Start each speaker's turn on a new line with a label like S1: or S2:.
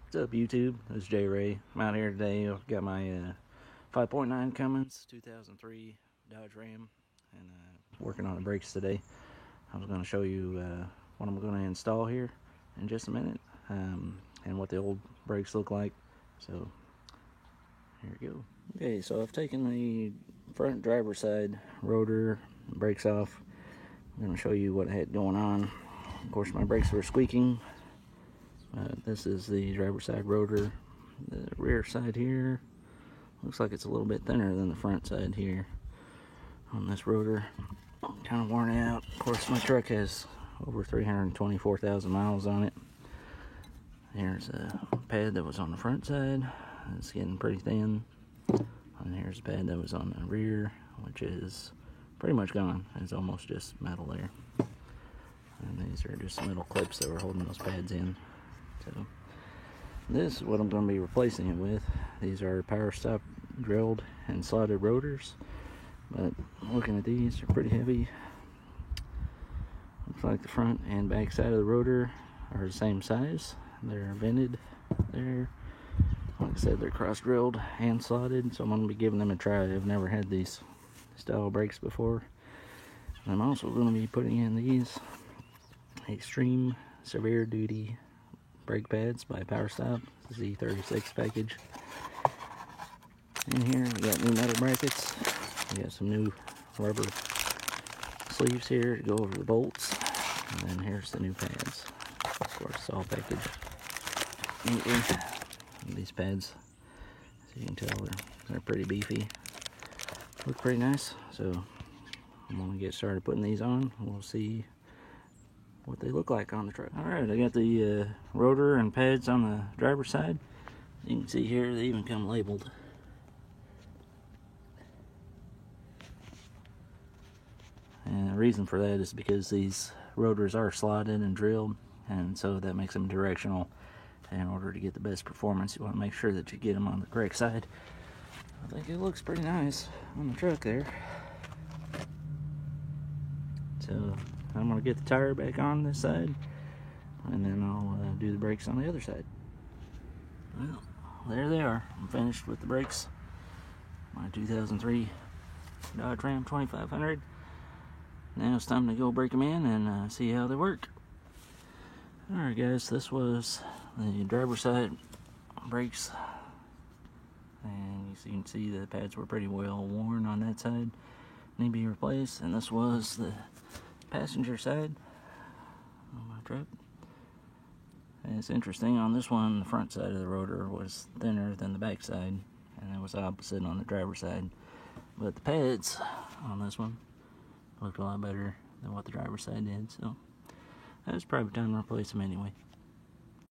S1: What's up, YouTube? This is Jay Ray. I'm out here today. I've got my 5.9 Cummins 2003 Dodge Ram and working on the brakes today. I was going to show you what I'm going to install here in just a minute and what the old brakes look like. So here we go. Okay, so I've taken the front driver's side rotor brakes off. I'm going to show you what I had going on. Of course, my brakes were squeaking. This is the driver's side rotor. The rear side here looks like it's a little bit thinner than the front side here on this rotor. Kind of worn out. Of course, my truck has over 324,000 miles on it. Here's a pad that was on the front side. It's getting pretty thin. And here's a pad that was on the rear, which is pretty much gone. It's almost just metal there. And these are just metal clips that were holding those pads in. So this is what I'm going to be replacing it with. These are Power Stop drilled and slotted rotors, but looking at these, they're pretty heavy. Looks like the front and back side of the rotor are the same size. They're vented there. Like I said, they're cross drilled and slotted, so I'm going to be giving them a try. I've never had these style brakes before. And I'm also going to be putting in these Extreme Severe Duty brake pads by Power Stop, Z36 package. In here we got new metal brackets. We got some new rubber sleeves here to go over the bolts. And then here's the new pads. Of course, it's all packaged neatly. And these pads, as you can tell, they're pretty beefy. Look pretty nice. So I'm gonna get started putting these on. We'll see what they look like on the truck. Alright, I got the rotor and pads on the driver's side. You can see here, they even come labeled. And the reason for that is because these rotors are slotted and drilled, and so that makes them directional. In order to get the best performance, you want to make sure that you get them on the correct side. I think it looks pretty nice on the truck there. So I'm going to get the tire back on this side, and then I'll do the brakes on the other side. Well, there they are. I'm finished with the brakes. My 2003 Dodge Ram 2500. Now it's time to go break them in and see how they work. Alright guys, this was the driver's side brakes. And as you can see, the pads were pretty well worn on that side. Need to be replaced. And this was the passenger side on my truck. And it's interesting, on this one, the front side of the rotor was thinner than the back side, and it was opposite on the driver's side. But the pads on this one looked a lot better than what the driver's side did, so it was probably time to replace them anyway.